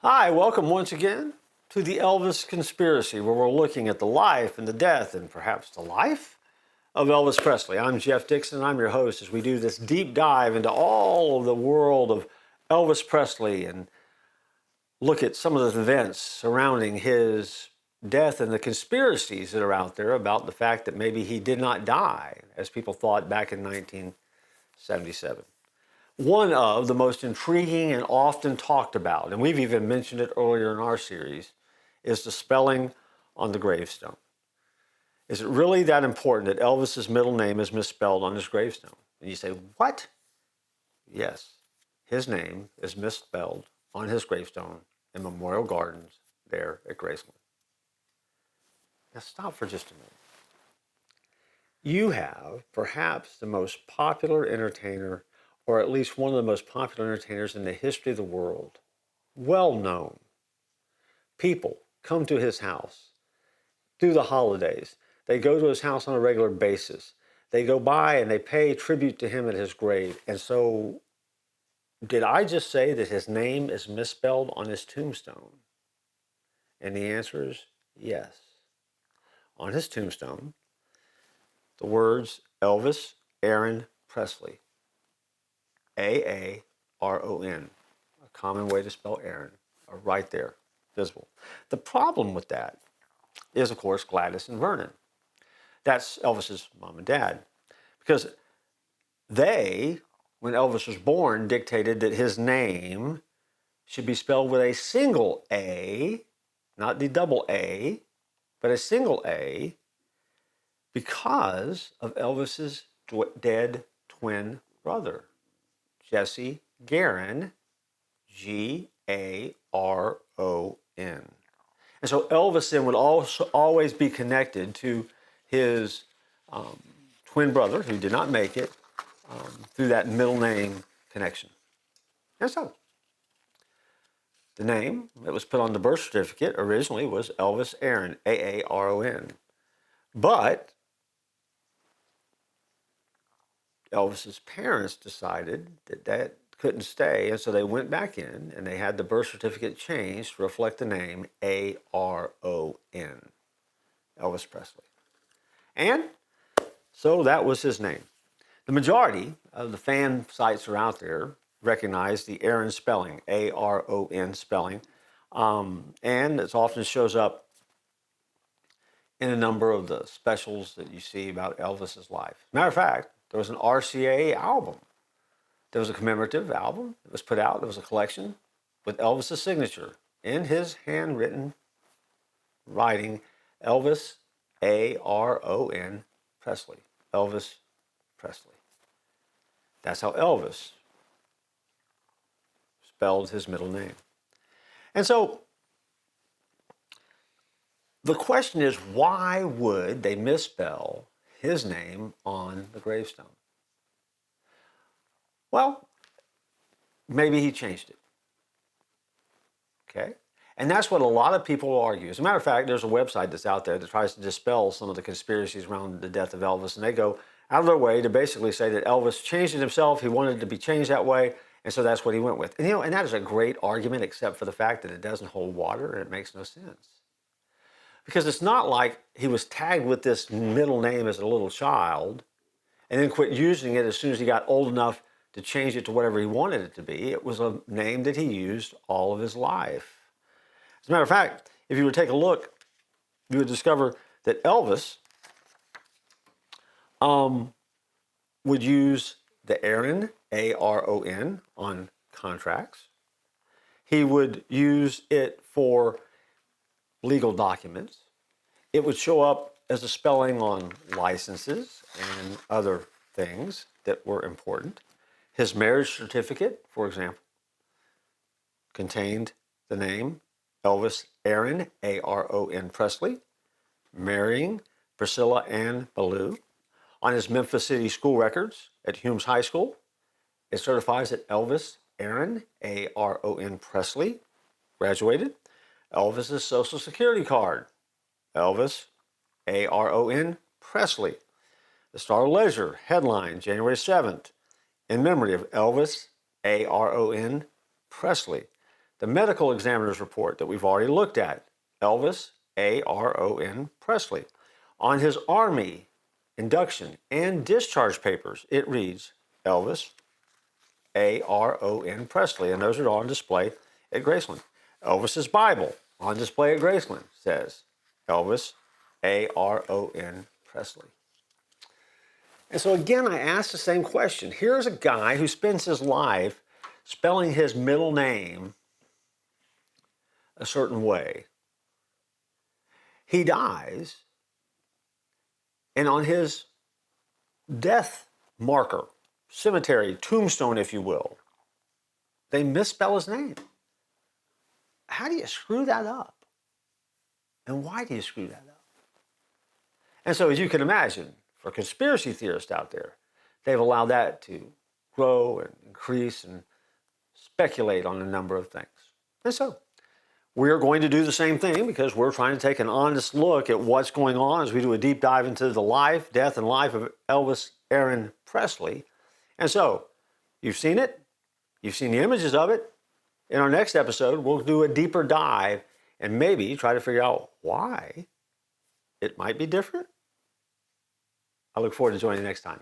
Hi, welcome once again to the Elvis Conspiracy, where we're looking at the life and the death and perhaps the life of Elvis Presley. I'm Jeff Dixon, and I'm your host as we do this deep dive into all of the world of Elvis Presley and look at some of the events surrounding his death and the conspiracies that are out there about the fact that maybe he did not die, as people thought back in 1977. One of the most intriguing and often talked about, and we've even mentioned it earlier in our series, is the spelling on the gravestone. Is it really that important that Elvis's middle name is misspelled on his gravestone? And you say, what? Yes, his name is misspelled on his gravestone in Memorial Gardens there at Graceland. Now stop for just a minute. You have perhaps the most popular entertainer, or at least one of the most popular entertainers in the history of the world. Well known. People come to his house through the holidays. They go to his house on a regular basis. They go by and they pay tribute to him at his grave. And so, did I just say that his name is misspelled on his tombstone? And the answer is yes. On his tombstone, the words Elvis Aaron Presley, A-A-R-O-N, a common way to spell Aaron, are right there, visible. The problem with that is, of course, Gladys and Vernon. That's Elvis's mom and dad. Because they, when Elvis was born, dictated that his name should be spelled with a single A, not the double A, but a single A, because of Elvis's dead twin brother, Jesse Garon, G-A-R-O-N. And so Elvis then would also always be connected to his twin brother, who did not make it, through that middle name connection. And so the name that was put on the birth certificate originally was Elvis Aaron, A-A-R-O-N. But Elvis's parents decided that that couldn't stay, and so they went back in and they had the birth certificate changed to reflect the name A-R-O-N, Elvis Presley. And so that was his name. The majority of the fan sites are out there recognize the Aaron spelling, A-R-O-N spelling, and it often shows up in a number of the specials that you see about Elvis's life. Matter of fact, there was an RCA album. There was a commemorative album that was put out. There was a collection with Elvis's signature in his handwritten writing, Elvis, A-R-O-N, Presley. Elvis Presley. That's how Elvis spelled his middle name. And so the question is, why would they misspell his name on the gravestone? Well, maybe he changed it. Okay? And that's what a lot of people argue. As a matter of fact, there's a website that's out there that tries to dispel some of the conspiracies around the death of Elvis, and they go out of their way to basically say that Elvis changed it himself, he wanted it to be changed that way, and so that's what he went with. And and that is a great argument, except for the fact that it doesn't hold water and it makes no sense. Because it's not like he was tagged with this middle name as a little child and then quit using it as soon as he got old enough to change it to whatever he wanted it to be. It was a name that he used all of his life. As a matter of fact, if you would take a look, you would discover that Elvis would use the Aaron, A-R-O-N, on contracts. He would use it for legal documents. It would show up as a spelling on licenses and other things that were important. His marriage certificate, for example, contained the name Elvis Aaron, A-R-O-N Presley, marrying Priscilla Ann Ballou. On his Memphis City school records at Humes High School, it certifies that Elvis Aaron, A-R-O-N Presley, graduated. Elvis's Social Security card, Elvis, A-R-O-N Presley. The Star Ledger headline, January 7th, in memory of Elvis, A-R-O-N Presley. the medical examiner's report that we've already looked at, Elvis, A-R-O-N, Presley. On his Army induction and discharge papers, it reads Elvis, A-R-O-N, Presley, and those are on display at Graceland. Elvis's Bible on display at Graceland says Elvis, A-R-O-N, Presley. And so again, I ask the same question. Here's a guy who spends his life spelling his middle name a certain way. He dies, and on his death marker, cemetery, tombstone, if you will, they misspell his name. How do you screw that up? And why do you screw that up? And so, as you can imagine, for conspiracy theorists out there, they've allowed that to grow and increase and speculate on a number of things. And so, we're going to do the same thing because we're trying to take an honest look at what's going on as we do a deep dive into the life, death, and life of Elvis Aaron Presley. And so, you've seen it. You've seen the images of it. In our next episode, we'll do a deeper dive and maybe try to figure out why it might be different. I look forward to joining you next time.